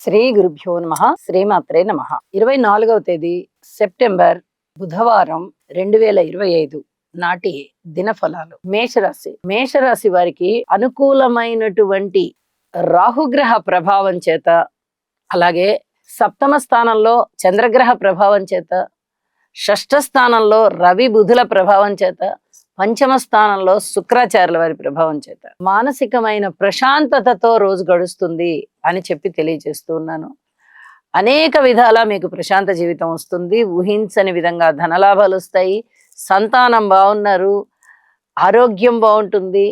శ్రీ గురుభ్యో నమః. శ్రీమాత్రే నమః. 24వ తేదీ సెప్టెంబర్ బుధవారం 2025 నాటి దినఫలాలు. మేషరాశి వారికి అనుకూలమైనటువంటి రాహుగ్రహ ప్రభావం చేత, అలాగే సప్తమ స్థానంలో చంద్రగ్రహ ప్రభావం చేత, షష్ఠ స్థానంలో రవి బుధుల ప్రభావం చేత, పంచమ స్థానంలో శుక్రాచార్యుల వారి ప్రభావం చేత మానసికమైన ప్రశాంతతతో రోజు గడుస్తుంది అని చెప్పి తెలియజేస్తూ ఉన్నాను. అనేక విధాల మీకు ప్రశాంత జీవితం వస్తుంది. ఊహించని విధంగా ధనలాభాలు వస్తాయి. సంతానం బాగున్నారు, ఆరోగ్యం బాగుంటుంది,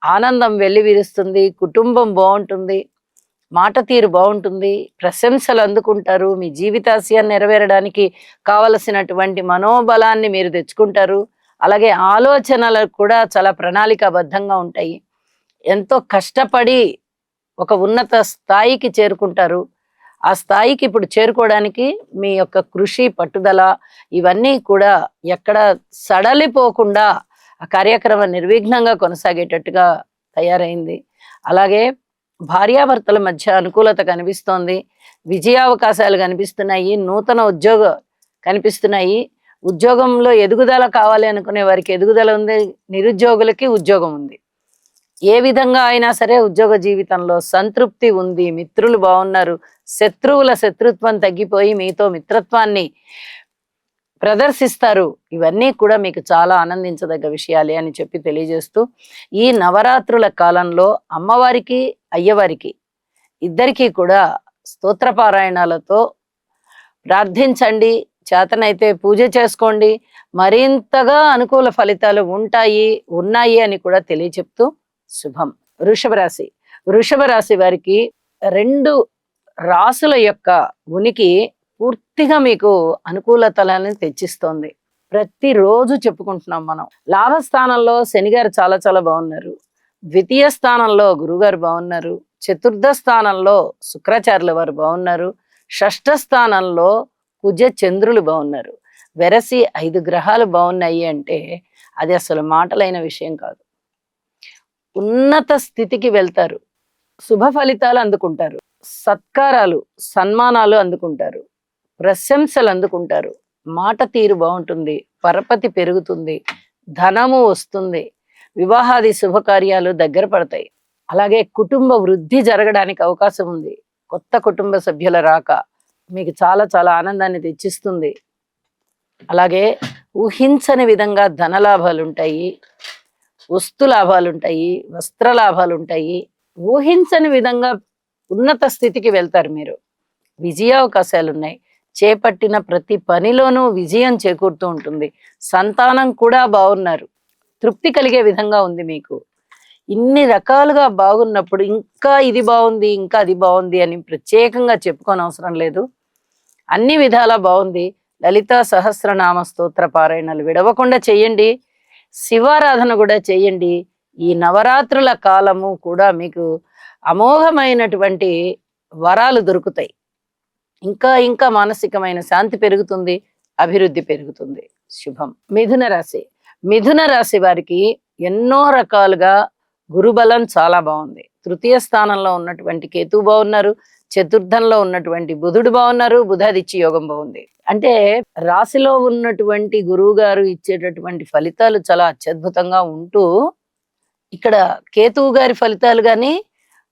ఆనందం వెల్లివిరుస్తుంది, కుటుంబం బాగుంటుంది, మాట తీరు బాగుంటుంది, ప్రశంసలు అందుకుంటారు. మీ జీవితాశయాన్ని నెరవేరడానికి కావలసినటువంటి మనోబలాన్ని మీరు తెచ్చుకుంటారు. అలాగే ఆలోచనలు కూడా చాలా ప్రణాళికాబద్ధంగా ఉంటాయి. ఎంతో కష్టపడి ఒక ఉన్నత స్థాయికి చేరుకుంటారు. ఆ స్థాయికి ఇప్పుడు చేరుకోవడానికి మీ యొక్క కృషి, పట్టుదల ఇవన్నీ కూడా ఎక్కడ సడలిపోకుండా ఆ కార్యక్రమం నిర్విఘ్నంగా కొనసాగేటట్టుగా తయారైంది. అలాగే భార్యాభర్తల మధ్య అనుకూలత కనిపిస్తోంది. విజయావకాశాలు కనిపిస్తున్నాయి. నూతన ఉద్యోగం కనిపిస్తున్నాయి. ఉద్యోగంలో ఎదుగుదల కావాలి అనుకునే వారికి ఎదుగుదల ఉంది. నిరుద్యోగులకి ఉద్యోగం ఉంది. ఏ విధంగా అయినా సరే ఉద్యోగ జీవితంలో సంతృప్తి ఉంది. మిత్రులు బాగున్నారు. శత్రువుల శత్రుత్వం తగ్గిపోయి మీతో మిత్రత్వాన్ని ప్రదర్శిస్తారు. ఇవన్నీ కూడా మీకు చాలా ఆనందించదగ్గ విషయాలే అని చెప్పి తెలియజేస్తూ, ఈ నవరాత్రుల కాలంలో అమ్మవారికి అయ్యవారికి ఇద్దరికీ కూడా స్తోత్రపారాయణాలతో ప్రార్థించండి. చేతనైతే పూజ చేసుకోండి. మరింతగా అనుకూల ఫలితాలు ఉన్నాయి అని కూడా తెలియచెప్తూ శుభం. వృషభ రాశి వారికి 2 రాసుల యొక్క ఉనికి పూర్తిగా మీకు అనుకూలతలను తెచ్చిస్తోంది. ప్రతిరోజు చెప్పుకుంటున్నాం మనం. లాభస్థానంలో శనిగారు చాలా చాలా బాగున్నారు. ద్వితీయ స్థానంలో గురుగారు బాగున్నారు. చతుర్థ స్థానంలో శుక్రాచార్యుల వారు బాగున్నారు. షష్ఠ స్థానంలో కుజ చంద్రులు బాగున్నారు. వెరసి 5 గ్రహాలు బాగున్నాయి అంటే అది అసలు మాటలైన విషయం కాదు. ఉన్నత స్థితికి వెళ్తారు. శుభ ఫలితాలు అందుకుంటారు. సత్కారాలు, సన్మానాలు అందుకుంటారు. ప్రశంసలు అందుకుంటారు. మాట తీరు బాగుంటుంది. పరపతి పెరుగుతుంది. ధనము వస్తుంది. వివాహాది శుభకార్యాలు దగ్గర పడతాయి. అలాగే కుటుంబ వృద్ధి జరగడానికి అవకాశం ఉంది. కొత్త కుటుంబ సభ్యుల రాక మీకు చాలా చాలా ఆనందాన్ని తెచ్చిస్తుంది. అలాగే ఊహించని విధంగా ధన లాభాలు ఉంటాయి, వస్తు లాభాలు ఉంటాయి, వస్త్ర లాభాలు ఉంటాయి. ఊహించని విధంగా ఉన్నత స్థితికి వెళ్తారు మీరు. విజయావకాశాలు ఉన్నాయి. చేపట్టిన ప్రతి పనిలోనూ విజయం చేకూరుతూ ఉంటుంది. సంతానం కూడా బాగున్నారు. తృప్తి కలిగే విధంగా ఉంది మీకు. ఇన్ని రకాలుగా బాగున్నప్పుడు ఇంకా ఇది బాగుంది, ఇంకా అది బాగుంది అని ప్రత్యేకంగా చెప్పుకోని అవసరం లేదు. అన్ని విధాలా బాగుంది. లలితా సహస్రనామ స్తోత్ర పారాయణలు విడవకుండా చెయ్యండి. శివారాధన కూడా చెయ్యండి. ఈ నవరాత్రుల కాలము కూడా మీకు అమోఘమైనటువంటి వరాలు దొరుకుతాయి. ఇంకా ఇంకా మానసికమైన శాంతి పెరుగుతుంది, అభివృద్ధి పెరుగుతుంది. శుభం. మిథున రాశి వారికి ఎన్నో రకాలుగా గురుబలం చాలా బాగుంది. తృతీయ స్థానంలో ఉన్నటువంటి కేతు బాగున్నారు. చతుర్థంలో ఉన్నటువంటి బుధుడు బాగున్నారు. బుధాదిత్య యోగం బాగుంది. అంటే రాశిలో ఉన్నటువంటి గురువు గారు ఇచ్చేటటువంటి ఫలితాలు చాలా అత్యద్భుతంగా ఉంటూ, ఇక్కడ కేతువు గారి ఫలితాలు గాని,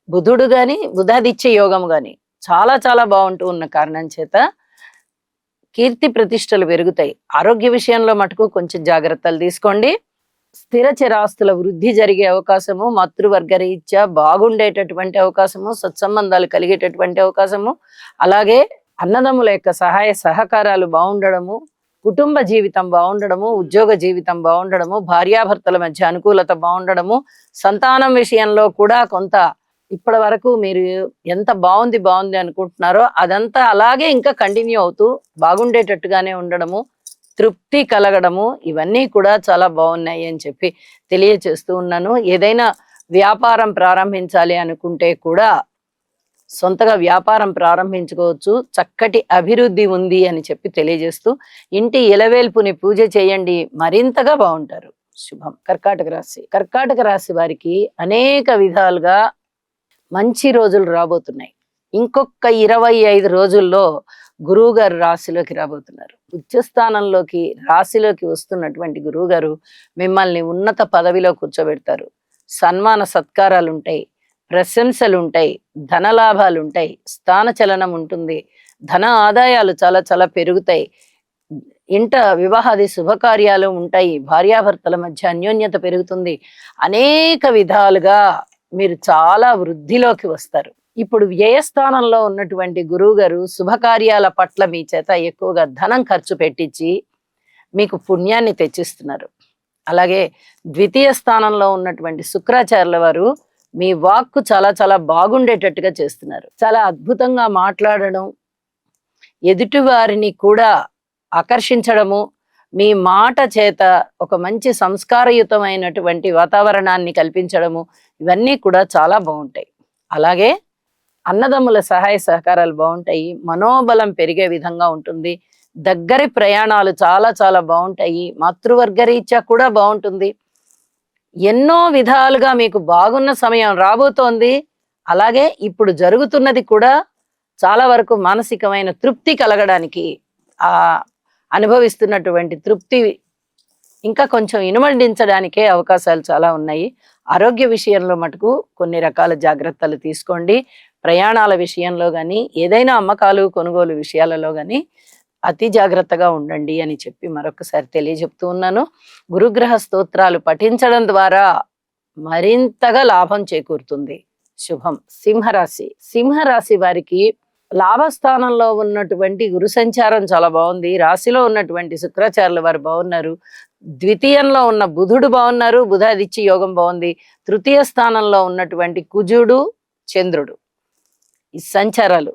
బుధుడు గాని, బుధాదిత్య యోగం గాని చాలా చాలా బాగుంటూ ఉన్న కారణం చేత కీర్తి ప్రతిష్టలు పెరుగుతాయి. ఆరోగ్య విషయంలో మటుకు కొంచెం జాగ్రత్తలు తీసుకోండి. స్థిర చిరాస్తుల వృద్ధి జరిగే అవకాశము, మాతృవర్గ రీత్యా బాగుండేటటువంటి అవకాశము, సత్సంబంధాలు కలిగేటటువంటి అవకాశము, అలాగే అన్నదమ్ముల యొక్క సహాయ సహకారాలు బాగుండడము, కుటుంబ జీవితం బాగుండడము, ఉద్యోగ జీవితం బాగుండడము, భార్యాభర్తల మధ్య అనుకూలత బాగుండడము, సంతానం విషయంలో కూడా కొంత ఇప్పటి వరకు మీరు ఎంత బాగుంది అనుకుంటున్నారో అదంతా అలాగే ఇంకా కంటిన్యూ అవుతూ బాగుండేటట్టుగానే ఉండడము, తృప్తి కలగడము, ఇవన్నీ కూడా చాలా బాగున్నాయి అని చెప్పి తెలియచేస్తూ ఉన్నాను. ఏదైనా వ్యాపారం ప్రారంభించాలి అనుకుంటే కూడా సొంతగా వ్యాపారం ప్రారంభించుకోవచ్చు. చక్కటి అభివృద్ధి ఉంది అని చెప్పి తెలియజేస్తూ, ఇంటి ఇలవేల్పుని పూజ చేయండి, మరింతగా బాగుంటారు. శుభం. కర్కాటక రాశి వారికి అనేక విధాలుగా మంచి రోజులు రాబోతున్నాయి. ఇంకొక 25 రోజుల్లో గురువు గారు రాశిలోకి రాబోతున్నారు. ఉచ్చస్థానంలోకి రాశిలోకి వస్తున్నటువంటి గురువు గారు మిమ్మల్ని ఉన్నత పదవిలో కూర్చోబెడతారు. సన్మాన సత్కారాలు ఉంటాయి, ప్రశంసలు ఉంటాయి, ధనలాభాలు ఉంటాయి, స్థాన చలనం ఉంటుంది, ధన ఆదాయాలు చాలా చాలా పెరుగుతాయి. ఇంట వివాహాది శుభకార్యాలు ఉంటాయి, భార్యాభర్తల మధ్య అన్యోన్యత పెరుగుతుంది. అనేక విధాలుగా మీరు చాలా వృద్ధిలోకి వస్తారు. ఇప్పుడు వ్యయస్థానంలో ఉన్నటువంటి గురువు గారు శుభకార్యాల పట్ల మీ చేత ఎక్కువగా ధనం ఖర్చు పెట్టించి మీకు పుణ్యాన్ని తెచ్చిస్తున్నారు. అలాగే ద్వితీయ స్థానంలో ఉన్నటువంటి శుక్రాచార్యుల వారు మీ వాక్కు చాలా చాలా బాగుండేటట్టుగా చేస్తున్నారు. చాలా అద్భుతంగా మాట్లాడడం, ఎదుటి వారిని కూడా ఆకర్షించడము, మీ మాట చేత ఒక మంచి సంస్కారయుతమైనటువంటి వాతావరణాన్ని కల్పించడము, ఇవన్నీ కూడా చాలా బాగుంటాయి. అలాగే అన్నదమ్ముల సహాయ సహకారాలు బాగుంటాయి, మనోబలం పెరిగే విధంగా ఉంటుంది, దగ్గరి ప్రయాణాలు చాలా చాలా బాగుంటాయి, మాతృవర్గ రీత్యా కూడా బాగుంటుంది. ఎన్నో విధాలుగా మీకు బాగున్న సమయం రాబోతోంది. అలాగే ఇప్పుడు జరుగుతున్నది కూడా చాలా వరకు మానసికమైన తృప్తి కలగడానికి, ఆ అనుభవిస్తున్నటువంటి తృప్తి ఇంకా కొంచెం ఇనుమడించడానికే అవకాశాలు చాలా ఉన్నాయి. ఆరోగ్య విషయంలో మటుకు కొన్ని రకాల జాగ్రత్తలు తీసుకోండి. ప్రయాణాల విషయంలో కానీ, ఏదైనా అమ్మకాలు కొనుగోలు విషయాలలో కానీ అతి జాగ్రత్తగా ఉండండి అని చెప్పి మరొకసారి తెలియజెప్తూ ఉన్నాను. గురుగ్రహ స్తోత్రాలు పఠించడం ద్వారా మరింతగా లాభం చేకూరుతుంది. శుభం. సింహరాశి. సింహరాశి వారికి లాభస్థానంలో ఉన్నటువంటి గురు సంచారం చాలా బాగుంది. రాశిలో ఉన్నటువంటి శుక్రాచార్యుల వారు బాగున్నారు. ద్వితీయంలో ఉన్న బుధుడు బాగున్నారు, బుధాదిత్య యోగం బాగుంది. తృతీయ స్థానంలో ఉన్నటువంటి కుజుడు, చంద్రుడు ఈ సంచారాలు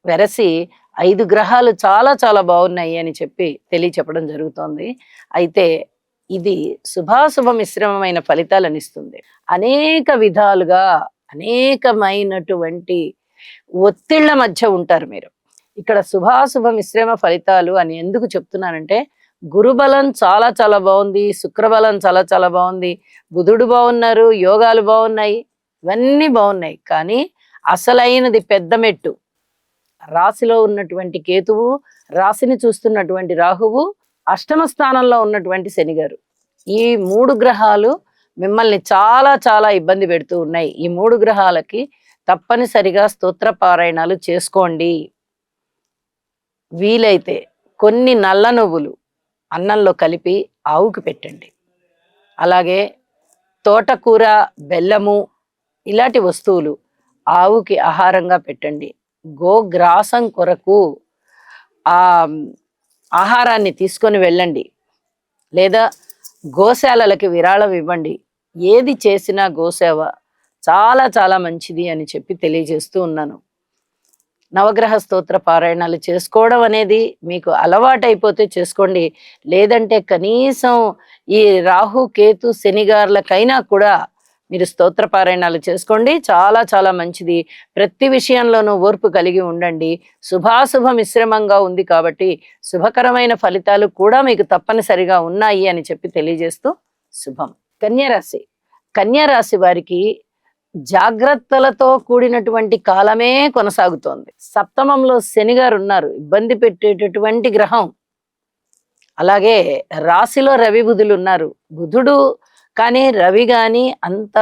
వెరసి 5 గ్రహాలు చాలా చాలా బాగున్నాయి అని చెప్పి తెలియచెప్పడం జరుగుతోంది. అయితే ఇది శుభాశుభ మిశ్రమమైన ఫలితాలను ఇస్తుంది. అనేక విధాలుగా అనేకమైనటువంటి ఒత్తిళ్ల మధ్య ఉంటారు మీరు. ఇక్కడ శుభాశుభ మిశ్రమ ఫలితాలు అని ఎందుకు చెప్తున్నానంటే, గురుబలం చాలా చాలా బాగుంది, శుక్రబలం చాలా చాలా బాగుంది, బుధుడు బాగున్నారు, యోగాలు బాగున్నాయి, ఇవన్నీ బాగున్నాయి. కానీ అసలైనది పెద్ద మెట్టు రాశిలో ఉన్నటువంటి కేతువు, రాశిని చూస్తున్నటువంటి రాహువు, అష్టమ స్థానంలో ఉన్నటువంటి శనిగారు. ఈ 3 గ్రహాలు మిమ్మల్ని చాలా చాలా ఇబ్బంది పెడుతూ ఉన్నాయి. ఈ 3 గ్రహాలకి తప్పనిసరిగా స్తోత్ర పారాయణాలు చేసుకోండి. వీలైతే కొన్ని నల్ల నువ్వులు అన్నంలో కలిపి ఆవుకి పెట్టండి. అలాగే తోటకూర, బెల్లము ఇలాంటి వస్తువులు ఆవుకి ఆహారంగా పెట్టండి. గోగ్రాసం కొరకు ఆ ఆహారాన్ని తీసుకొని వెళ్ళండి, లేదా గోశాలలకి విరాళం ఇవ్వండి. ఏది చేసినా గోసేవ చాలా చాలా మంచిది అని చెప్పి తెలియజేస్తూ ఉన్నాను. నవగ్రహ స్తోత్ర పారాయణాలు చేసుకోవడం అనేది మీకు అలవాటైపోతే చేసుకోండి. లేదంటే కనీసం ఈ రాహు, కేతు, శనిగారులకైనా కూడా మీరు స్తోత్ర పారాయణాలు చేసుకోండి. చాలా చాలా మంచిది. ప్రతి విషయంలోనూ ఓర్పు కలిగి ఉండండి. శుభాశుభ మిశ్రమంగా ఉంది కాబట్టి శుభకరమైన ఫలితాలు కూడా మీకు తప్పనిసరిగా ఉన్నాయి అని చెప్పి తెలియజేస్తూ శుభం. కన్యరాశి. కన్యరాశి వారికి జాగ్రత్తలతో కూడినటువంటి కాలమే కొనసాగుతోంది. సప్తమంలో శనిగారు ఉన్నారు, ఇబ్బంది పెట్టేటటువంటి గ్రహం. అలాగే రాశిలో రవి, బుధులు ఉన్నారు. బుధుడు కానీ రవి కానీ అంత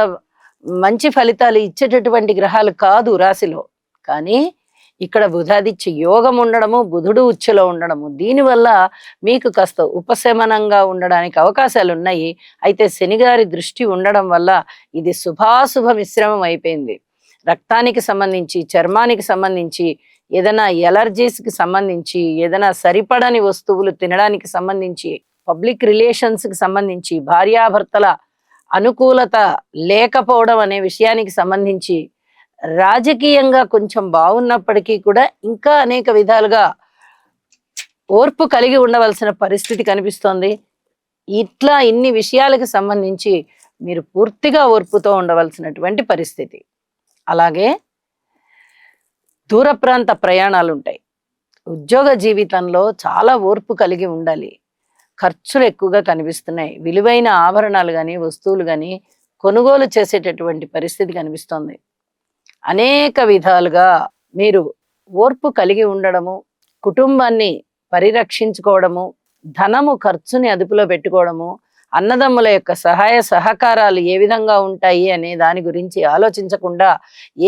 మంచి ఫలితాలు ఇచ్చేటటువంటి గ్రహాలు కాదు రాశిలో. కానీ ఇక్కడ బుధాదిత్య యోగం ఉండడము, బుధుడు ఉచ్చులో ఉండడము, దీనివల్ల మీకు కాస్త ఉపశమనంగా ఉండడానికి అవకాశాలు ఉన్నాయి. అయితే శనిగారి దృష్టి ఉండడం వల్ల ఇది శుభాశుభ మిశ్రమం అయిపోయింది. రక్తానికి సంబంధించి, చర్మానికి సంబంధించి, ఏదైనా ఎలర్జీస్కి సంబంధించి, ఏదైనా సరిపడని వస్తువులు తినడానికి సంబంధించి, పబ్లిక్ రిలేషన్స్కి సంబంధించి, భార్యాభర్తల అనుకూలత లేకపోవడం అనే విషయానికి సంబంధించి, రాజకీయంగా కొంచెం బాగున్నప్పటికీ కూడా ఇంకా అనేక విధాలుగా ఓర్పు కలిగి ఉండవలసిన పరిస్థితి కనిపిస్తోంది. ఇట్లా ఇన్ని విషయాలకు సంబంధించి మీరు పూర్తిగా ఓర్పుతో ఉండవలసినటువంటి పరిస్థితి. అలాగే దూర ప్రాంత ప్రయాణాలు ఉంటాయి. ఉద్యోగ జీవితంలో చాలా ఓర్పు కలిగి ఉండాలి. ఖర్చులు ఎక్కువగా కనిపిస్తున్నాయి. విలువైన ఆభరణాలు కానీ, వస్తువులు కానీ కొనుగోలు చేసేటటువంటి పరిస్థితి కనిపిస్తోంది. అనేక విధాలుగా మీరు ఓర్పు కలిగి ఉండడము, కుటుంబాన్ని పరిరక్షించుకోవడము, ధనము ఖర్చుని అదుపులో పెట్టుకోవడము, అన్నదమ్ముల యొక్క సహాయ సహకారాలు ఏ విధంగా ఉంటాయి అనే దాని గురించి ఆలోచించకుండా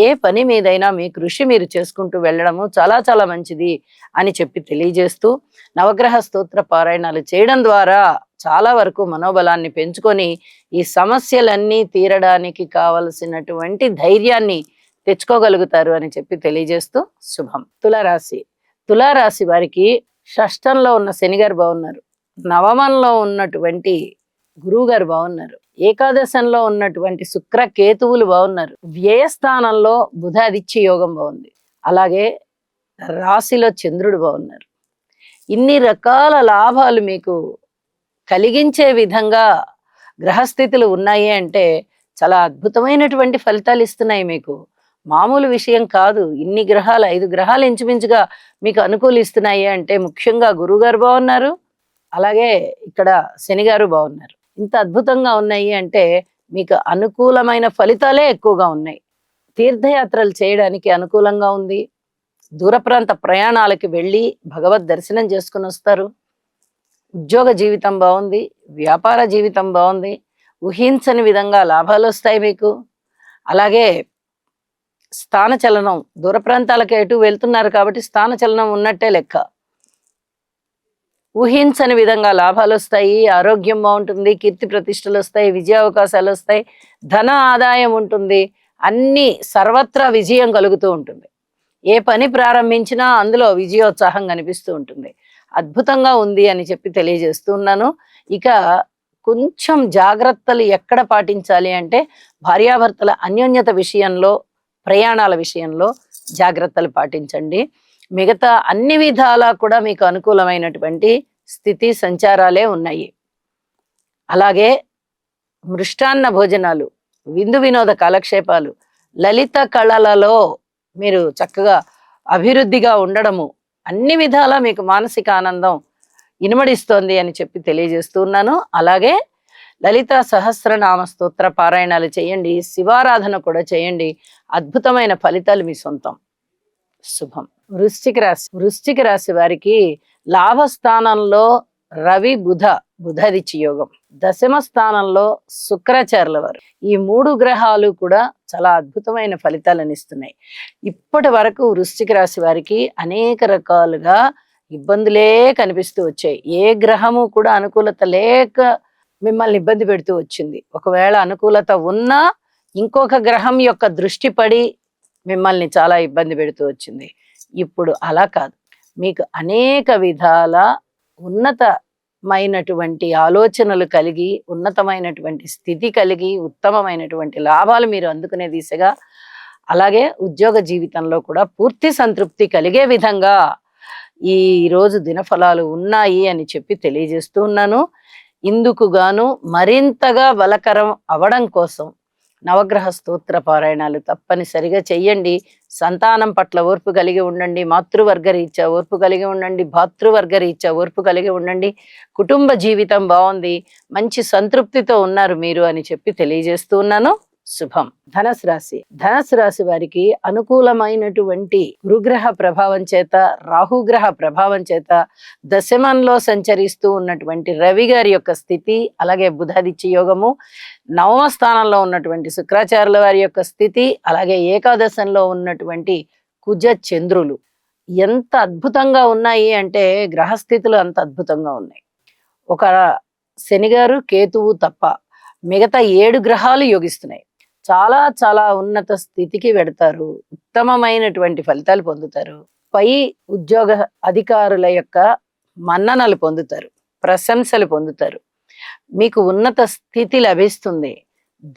ఏ పని మీదైనా మీ కృషి మీరు చేసుకుంటూ వెళ్ళడము చాలా చాలా మంచిది అని చెప్పి తెలియజేస్తూ, నవగ్రహ స్తోత్ర పారాయణాలు చేయడం ద్వారా చాలా వరకు మనోబలాన్ని పెంచుకొని ఈ సమస్యలన్నీ తీరడానికి కావలసినటువంటి ధైర్యాన్ని తెచ్చుకోగలుగుతారు అని చెప్పి తెలియజేస్తూ శుభం. తులారాశి వారికి షష్టంలో ఉన్న శనిగారు బాగున్నారు, నవమంలో ఉన్నటువంటి గురువు గారు బాగున్నారు, ఏకాదశంలో ఉన్నటువంటి శుక్ర కేతువులు బాగున్నారు, వ్యయస్థానంలో బుధాదిత్య యోగం బాగుంది, అలాగే రాశిలో చంద్రుడు బాగున్నారు. ఇన్ని రకాల లాభాలు మీకు కలిగించే విధంగా గ్రహస్థితులు ఉన్నాయి అంటే చాలా అద్భుతమైనటువంటి ఫలితాలు ఇస్తున్నాయి మీకు. మామూలు విషయం కాదు. ఇన్ని గ్రహాలు 5 గ్రహాలు ఇంచుమించుగా మీకు అనుకూలిస్తున్నాయి అంటే ముఖ్యంగా గురువుగారు బాగున్నారు, అలాగే ఇక్కడ శనిగారు బాగున్నారు. ఇంత అద్భుతంగా ఉన్నాయి అంటే మీకు అనుకూలమైన ఫలితాలే ఎక్కువగా ఉన్నాయి. తీర్థయాత్రలు చేయడానికి అనుకూలంగా ఉంది, దూర ప్రాంత ప్రయాణాలకి వెళ్ళి భగవద్ దర్శనం చేసుకుని వస్తారు, ఉద్యోగ జీవితం బాగుంది, వ్యాపార జీవితం బాగుంది, ఊహించని విధంగా లాభాలు వస్తాయి మీకు. అలాగే స్థానచలనం, దూర ప్రాంతాలకు ఎటు వెళ్తున్నారు కాబట్టి స్థానచలనం ఉన్నట్టే లెక్క. ఊహించని విధంగా లాభాలు వస్తాయి, ఆరోగ్యం బాగుంటుంది, కీర్తి ప్రతిష్టలు వస్తాయి, విజయ అవకాశాలు వస్తాయి, ధన ఆదాయం ఉంటుంది, అన్ని సర్వత్రా విజయం కలుగుతూ ఉంటుంది. ఏ పని ప్రారంభించినా అందులో విజయోత్సాహం కనిపిస్తూ ఉంటుంది. అద్భుతంగా ఉంది అని చెప్పి తెలియజేస్తున్నాను. ఇక కొంచెం జాగ్రత్తలు ఎక్కడ పాటించాలి అంటే భార్యాభర్తల అన్యోన్యత విషయంలో, ప్రయాణాల విషయంలో జాగ్రత్తలు పాటించండి. మిగతా అన్ని విధాలా కూడా మీకు అనుకూలమైనటువంటి స్థితి సంచారాలే ఉన్నాయి. అలాగే మృష్టాన్న భోజనాలు, విందు వినోద కాలక్షేపాలు, లలిత కళలలో మీరు చక్కగా అభివృద్ధిగా ఉండడము అన్ని విధాలా మీకు మానసిక ఆనందం ఇనుమడిస్తోంది అని చెప్పి తెలియజేస్తున్నాను. అలాగే లలిత సహస్రనామ స్తోత్ర పారాయణాలు చేయండి, శివారాధన కూడా చేయండి, అద్భుతమైన ఫలితాలు మీ సొంతం. శుభం. వృశ్చిక రాశి వారికి లాభస్థానంలో రవి బుధాదిత్య యోగం, దశమ స్థానంలో శుక్రాచార్యుల వారు, ఈ 3 గ్రహాలు కూడా చాలా అద్భుతమైన ఫలితాలను ఇస్తున్నాయి. ఇప్పటి వరకు వృశ్చిక రాశి వారికి అనేక రకాలుగా ఇబ్బందులే కనిపిస్తూ వచ్చాయి. ఏ గ్రహము కూడా అనుకూలత లేక మిమ్మల్ని ఇబ్బంది పెడుతూ వచ్చింది. ఒకవేళ అనుకూలత ఉన్నా ఇంకొక గ్రహం యొక్క దృష్టి పడి మిమ్మల్ని చాలా ఇబ్బంది పెడుతూ వచ్చింది. ఇప్పుడు అలా కాదు. మీకు అనేక విధాల ఉన్నతమైనటువంటి ఆలోచనలు కలిగి, ఉన్నతమైనటువంటి స్థితి కలిగి, ఉత్తమమైనటువంటి లాభాలు మీరు అందుకునే దిశగా, అలాగే ఉద్యోగ జీవితంలో కూడా పూర్తి సంతృప్తి కలిగే విధంగా ఈ రోజు దినఫలాలు ఉన్నాయి అని చెప్పి తెలియజేస్తూ ఉన్నాను. ఇందుకు గాను మరింతగా బలకరం అవడం కోసం నవగ్రహ స్తోత్ర పారాయణాలు తప్పనిసరిగా చెయ్యండి. సంతానం పట్ల ఓర్పు కలిగి ఉండండి, మాతృవర్గ రీత్యా ఓర్పు కలిగి ఉండండి, భాతృవర్గ రీత్యా ఓర్పు కలిగి ఉండండి. కుటుంబ జీవితం బాగుంది, మంచి సంతృప్తితో ఉన్నారు మీరు అని చెప్పి తెలియజేస్తూ ఉన్నాను. శుభం. ధనస్సు రాశి వారికి అనుకూలమైనటువంటి గురుగ్రహ ప్రభావం చేత, రాహుగ్రహ ప్రభావం చేత, దశమంలో సంచరిస్తూ ఉన్నటువంటి రవి గారి యొక్క స్థితి, అలాగే బుధాదిత్య యోగము, నవమ స్థానంలో ఉన్నటువంటి శుక్రాచార్యుల వారి యొక్క స్థితి, అలాగే ఏకాదశంలో ఉన్నటువంటి కుజ చంద్రులు ఎంత అద్భుతంగా ఉన్నాయి అంటే గ్రహస్థితులు అంత అద్భుతంగా ఉన్నాయి. ఒక శనిగారు కేతువు తప్ప మిగతా 7 గ్రహాలు యోగిస్తున్నాయి. చాలా చాలా ఉన్నత స్థితికి వెడతారు, ఉత్తమమైనటువంటి ఫలితాలు పొందుతారు, పై ఉద్యోగ అధికారుల యొక్క మన్ననలు పొందుతారు, ప్రశంసలు పొందుతారు, మీకు ఉన్నత స్థితి లభిస్తుంది,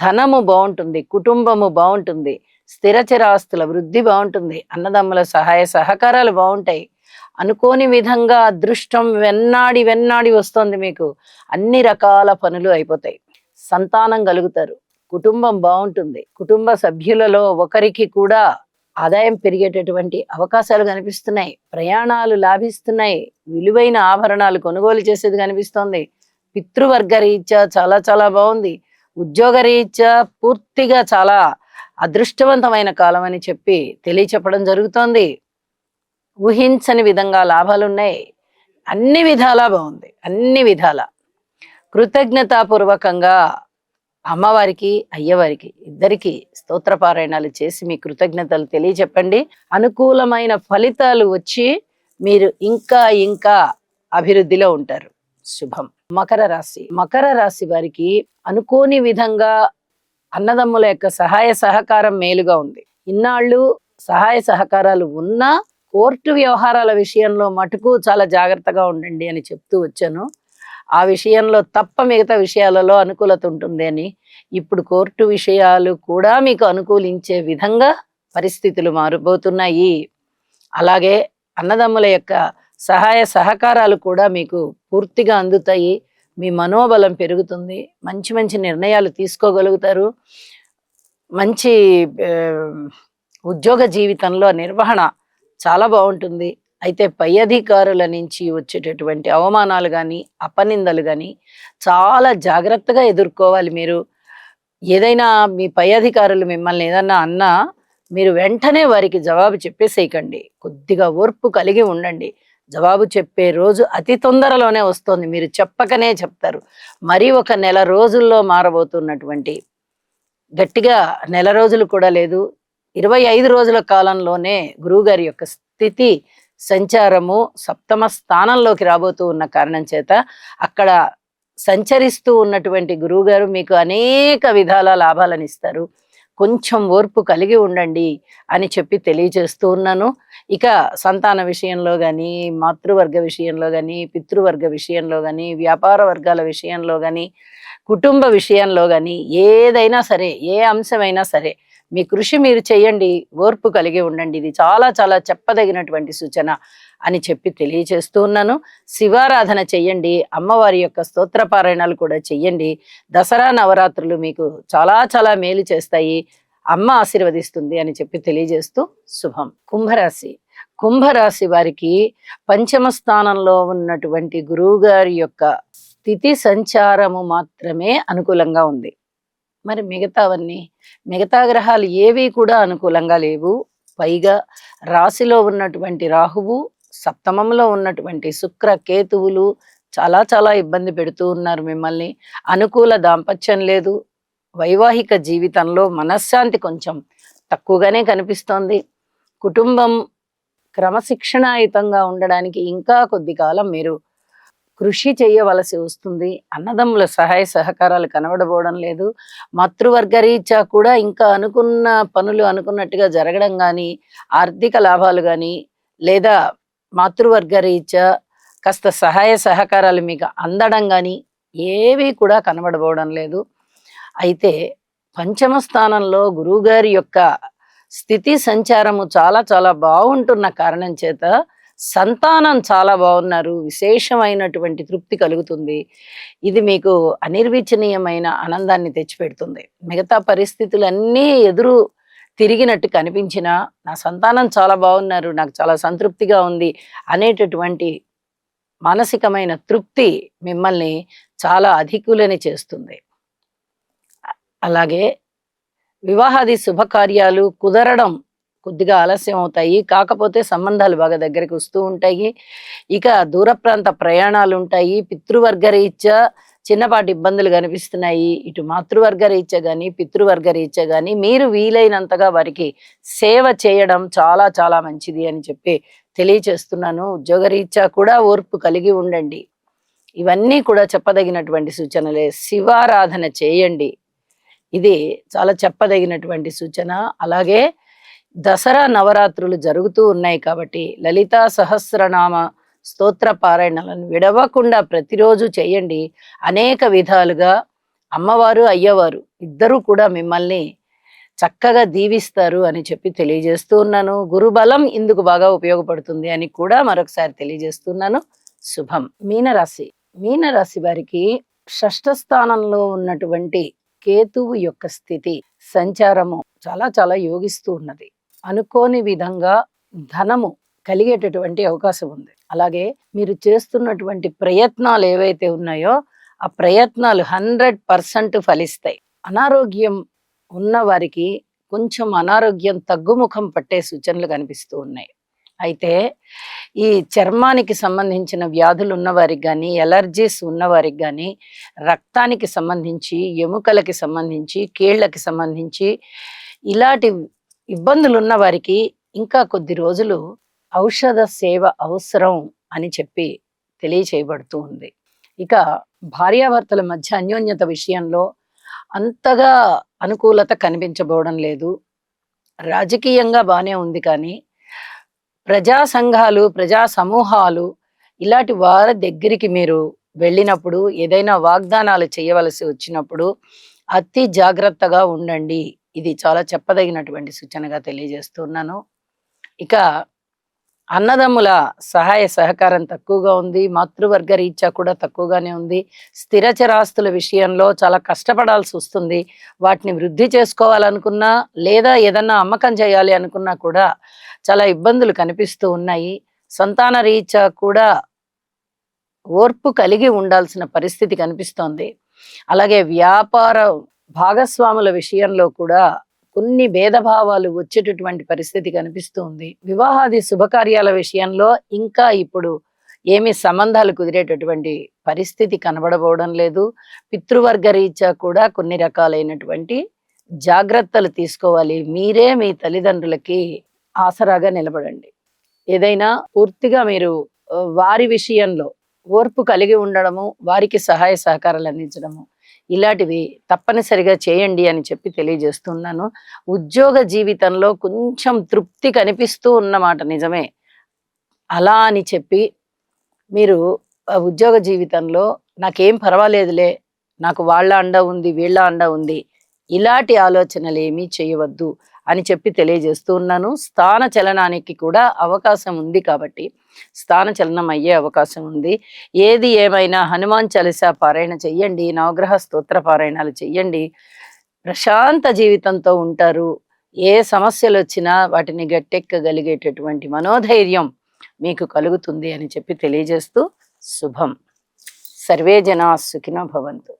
ధనము బాగుంటుంది, కుటుంబము బాగుంటుంది, స్థిరచరాస్తుల వృద్ధి బాగుంటుంది, అన్నదమ్ముల సహాయ సహకారాలు బాగుంటాయి, అనుకోని విధంగా అదృష్టం వెన్నాడి వస్తుంది, మీకు అన్ని రకాల పనులు అయిపోతాయి, సంతానం కలుగుతారు, కుటుంబం బాగుంటుంది, కుటుంబ సభ్యులలో ఒకరికి కూడా ఆదాయం పెరిగేటటువంటి అవకాశాలు కనిపిస్తున్నాయి, ప్రయాణాలు లాభిస్తున్నాయి, విలువైన ఆభరణాలు కొనుగోలు చేసేది కనిపిస్తోంది, పితృవర్గ రీత్యా చాలా చాలా బాగుంది, ఉద్యోగ రీత్యా పూర్తిగా చాలా అదృష్టవంతమైన కాలం అని చెప్పి తెలియచెప్పడం జరుగుతోంది. ఊహించని విధంగా లాభాలున్నాయి. అన్ని విధాలా బాగుంది. అన్ని విధాలా కృతజ్ఞతాపూర్వకంగా అమ్మవారికి, అయ్యవారికి ఇద్దరికి స్తోత్ర పారాయణాలు చేసి మీ కృతజ్ఞతలు తెలియచెప్పండి. అనుకూలమైన ఫలితాలు వచ్చి మీరు ఇంకా ఇంకా అభివృద్ధిలో ఉంటారు. శుభం. మకర రాశి. మకర రాశి వారికి అనుకోని విధంగా అన్నదమ్ముల యొక్క సహాయ సహకారం మేలుగా ఉంది. ఇన్నాళ్ళు సహాయ సహకారాలు ఉన్నా కోర్టు వ్యవహారాల విషయంలో మటుకు చాలా జాగ్రత్తగా ఉండండి అని చెప్తూ వచ్చాను. ఆ విషయంలో తప్ప మిగతా విషయాలలో అనుకూలత ఉంటుంది అని, ఇప్పుడు కోర్టు విషయాలు కూడా మీకు అనుకూలించే విధంగా పరిస్థితులు మారబోతున్నాయి. అలాగే అన్నదమ్ముల యొక్క సహాయ సహకారాలు కూడా మీకు పూర్తిగా అందుతాయి. మీ మనోబలం పెరుగుతుంది. మంచి మంచి నిర్ణయాలు తీసుకోగలుగుతారు. మంచి ఉద్యోగ జీవితంలో నిర్వహణ చాలా బాగుంటుంది. అయితే పై అధికారుల నుంచి వచ్చేటటువంటి అవమానాలు కానీ అపనిందలు కానీ చాలా జాగ్రత్తగా ఎదుర్కోవాలి. మీరు ఏదైనా మీ పై అధికారులు మిమ్మల్ని ఏదన్నా అన్నా మీరు వెంటనే వారికి జవాబు చెప్పేసేయకండి. కొద్దిగా ఓర్పు కలిగి ఉండండి. జవాబు చెప్పే రోజు అతి తొందరలోనే వస్తుంది. మీరు చెప్పకనే చెప్తారు. మరి ఒక నెల రోజుల్లో మారబోతున్నటువంటి, గట్టిగా నెల రోజులు కూడా లేదు, 25 రోజుల కాలంలోనే గురువుగారి యొక్క స్థితి సంచారము సప్తమ స్థానంలోకి రాబోతూ ఉన్న కారణం చేత అక్కడ సంచరిస్తూ ఉన్నటువంటి గురువుగారు మీకు అనేక విధాల లాభాలను ఇస్తారు. కొంచెం ఓర్పు కలిగి ఉండండి అని చెప్పి తెలియజేస్తూ ఉన్నాను. ఇక సంతాన విషయంలో కానీ, మాతృవర్గ విషయంలో కానీ, పితృవర్గ విషయంలో కానీ, వ్యాపార వర్గాల విషయంలో కానీ, కుటుంబ విషయంలో కానీ, ఏదైనా సరే, ఏ అంశమైనా సరే మీ కృషి మీరు చేయండి, ఓర్పు కలిగి ఉండండి. ఇది చాలా చాలా చెప్పదగినటువంటి సూచన అని చెప్పి తెలియజేస్తూ ఉన్నాను. శివారాధన చెయ్యండి, అమ్మవారి యొక్క స్తోత్ర పారాయణాలు కూడా చెయ్యండి. దసరా నవరాత్రులు మీకు చాలా చాలా మేలు చేస్తాయి. అమ్మ ఆశీర్వదిస్తుంది అని చెప్పి తెలియజేస్తూ శుభం. కుంభరాశి. కుంభరాశి వారికి పంచమ స్థానంలో ఉన్నటువంటి గురువు గారి యొక్క స్థితి సంచారము మాత్రమే అనుకూలంగా ఉంది. మరి మిగతా గ్రహాలు ఏవి కూడా అనుకూలంగా లేవు. పైగా రాశిలో ఉన్నటువంటి రాహువు, సప్తమంలో ఉన్నటువంటి శుక్ర కేతువులు చాలా చాలా ఇబ్బంది పెడుతూ ఉన్నారు మిమ్మల్ని. అనుకూల దాంపత్యం లేదు. వైవాహిక జీవితంలో మనశ్శాంతి కొంచెం తక్కువగానే కనిపిస్తోంది. కుటుంబం క్రమశిక్షణాయుతంగా ఉండడానికి ఇంకా కొద్ది కాలం మీరు కృషి చేయవలసి వస్తుంది. అన్నదమ్ముల సహాయ సహకారాలు కనబడబోవడం లేదు. మాతృవర్గ రీత్యా కూడా ఇంకా అనుకున్న పనులు అనుకున్నట్టుగా జరగడం కానీ, ఆర్థిక లాభాలు కానీ, లేదా మాతృవర్గ రీత్యా కాస్త సహాయ సహకారాలు మీకు అందడం కానీ ఏవి కూడా కనబడబోవడం లేదు. అయితే పంచమ స్థానంలో గురువుగారి యొక్క స్థితి సంచారము చాలా చాలా బాగుంటున్న కారణం చేత సంతానం చాలా బాగున్నారు. విశేషమైనటువంటి తృప్తి కలుగుతుంది. ఇది మీకు అనిర్వచనీయమైన ఆనందాన్ని తెచ్చిపెడుతుంది. మిగతా పరిస్థితులన్నీ ఎదురు తిరిగినట్టు కనిపించినా నా సంతానం చాలా బాగున్నారు, నాకు చాలా సంతృప్తిగా ఉంది అనేటటువంటి మానసికమైన తృప్తి మిమ్మల్ని చాలా అధికులని చేస్తుంది. అలాగే వివాహాది శుభకార్యాలు కుదరడం కొద్దిగా ఆలస్యం అవుతాయి. కాకపోతే సంబంధాలు బాగా దగ్గరికి వస్తూ ఉంటాయి. ఇక దూర ప్రాంత ప్రయాణాలు ఉంటాయి. పితృవర్గ రీత్యా చిన్నపాటి ఇబ్బందులు కనిపిస్తున్నాయి. ఇటు మాతృవర్గ రీత్యా కానీ, పితృవర్గ రీత్యా కానీ మీరు వీలైనంతగా వారికి సేవ చేయడం చాలా చాలా మంచిది అని చెప్పి తెలియచేస్తున్నాను. ఉద్యోగ రీత్యా కూడా ఓర్పు కలిగి ఉండండి. ఇవన్నీ కూడా చెప్పదగినటువంటి సూచనలే. శివారాధన చేయండి, ఇది చాలా చెప్పదగినటువంటి సూచన. అలాగే దసరా నవరాత్రులు జరుగుతూ ఉన్నాయి కాబట్టి లలితా సహస్రనామ స్తోత్ర పారాయణలను విడవకుండా ప్రతిరోజు చేయండి. అనేక విధాలుగా అమ్మవారు అయ్యవారు ఇద్దరూ కూడా మిమ్మల్ని చక్కగా దీవిస్తారు అని చెప్పి తెలియజేస్తూ ఉన్నాను. గురుబలం ఇందుకు బాగా ఉపయోగపడుతుంది అని కూడా మరొకసారి తెలియజేస్తున్నాను. శుభం. మీనరాశి. మీనరాశి వారికి షష్ఠ స్థానంలో ఉన్నటువంటి కేతువు యొక్క స్థితి సంచారము చాలా చాలా యోగిస్తూ ఉన్నది. అనుకోని విధంగా ధనము కలిగేటటువంటి అవకాశం ఉంది. అలాగే మీరు చేస్తున్నటువంటి ప్రయత్నాలు ఏవైతే ఉన్నాయో ఆ ప్రయత్నాలు 100% ఫలిస్తాయి. అనారోగ్యం ఉన్న వారికి కొంచెం అనారోగ్యం తగ్గుముఖం పట్టే సూచనలు కనిపిస్తూ ఉన్నాయి. అయితే ఈ చర్మానికి సంబంధించిన వ్యాధులు ఉన్నవారికి కానీ, ఎలర్జీస్ ఉన్నవారికి కానీ, రక్తానికి సంబంధించి, ఎముకలకి సంబంధించి, కీళ్ళకి సంబంధించి ఇలాంటి ఇబ్బందులు ఉన్న వారికి ఇంకా కొద్ది రోజులు ఔషధ సేవ అవసరం అని చెప్పి తెలియచేయబడుతూ ఉంది. ఇక భార్యాభర్తల మధ్య అన్యోన్యత విషయంలో అంతగా అనుకూలత కనిపించబోవడం లేదు. రాజకీయంగా బానే ఉంది కానీ ప్రజా సంఘాలు, ప్రజా సమూహాలు ఇలాంటి వారి దగ్గరికి మీరు వెళ్ళినప్పుడు, ఏదైనా వాగ్దానాలు చేయవలసి వచ్చినప్పుడు అతి జాగ్రత్తగా ఉండండి. ఇది చాలా చెప్పదగినటువంటి సూచనగా తెలియజేస్తున్నాను. ఇక అన్నదమ్ముల సహాయ సహకారం తక్కువగా ఉంది. మాతృవర్గ రీత్యా కూడా తక్కువగానే ఉంది. స్థిర చరాస్తుల విషయంలో చాలా కష్టపడాల్సి వస్తుంది. వాటిని వృద్ధి చేసుకోవాలనుకున్నా, లేదా ఏదన్నా అమ్మకం చేయాలి అనుకున్నా కూడా చాలా ఇబ్బందులు కనిపిస్తూ ఉన్నాయి. సంతాన రీత్యా కూడా ఓర్పు కలిగి ఉండాల్సిన పరిస్థితి కనిపిస్తోంది. అలాగే వ్యాపార భాగస్వాముల విషయంలో కూడా కొన్ని భేదభావాలు వచ్చేటటువంటి పరిస్థితి కనిపిస్తుంది. వివాహాది శుభకార్యాల విషయంలో ఇంకా ఇప్పుడు ఏమి సంబంధాలు కుదిరేటటువంటి పరిస్థితి కనబడబోవడం లేదు. పితృవర్గ రీత్యా కూడా కొన్ని రకాలైనటువంటి జాగ్రత్తలు తీసుకోవాలి. మీరే మీ తల్లిదండ్రులకి ఆసరాగా నిలబడండి. ఏదైనా పూర్తిగా మీరు వారి విషయంలో ఓర్పు కలిగి ఉండడము, వారికి సహాయ సహకారాలు అందించడము ఇలాంటివి తప్పనిసరిగా చేయండి అని చెప్పి తెలియజేస్తున్నాను. ఉద్యోగ జీవితంలో కొంచెం తృప్తి కనిపిస్తూ ఉన్నమాట నిజమే. అలా అని చెప్పి మీరు ఉద్యోగ జీవితంలో నాకేం పర్వాలేదులే, నాకు వాళ్ళ అండ ఉంది, వీళ్ళ అండ ఉంది, ఇలాంటి ఆలోచనలు ఏమీ చేయవద్దు అని చెప్పి తెలియజేస్తూ ఉన్నాను. స్థాన చలనానికి కూడా అవకాశం ఉంది కాబట్టి స్థాన చలనం అయ్యే అవకాశం ఉంది. ఏది ఏమైనా హనుమాన్ చాలీసా పారాయణ చెయ్యండి, నవగ్రహ స్తోత్ర పారాయణాలు చెయ్యండి. ప్రశాంత జీవితంతో ఉంటారు. ఏ సమస్యలు వచ్చినా వాటిని గట్టెక్కగలిగేటటువంటి మనోధైర్యం మీకు కలుగుతుంది అని చెప్పి తెలియజేస్తూ శుభం. సర్వే జనా సుఖినో భవంతు.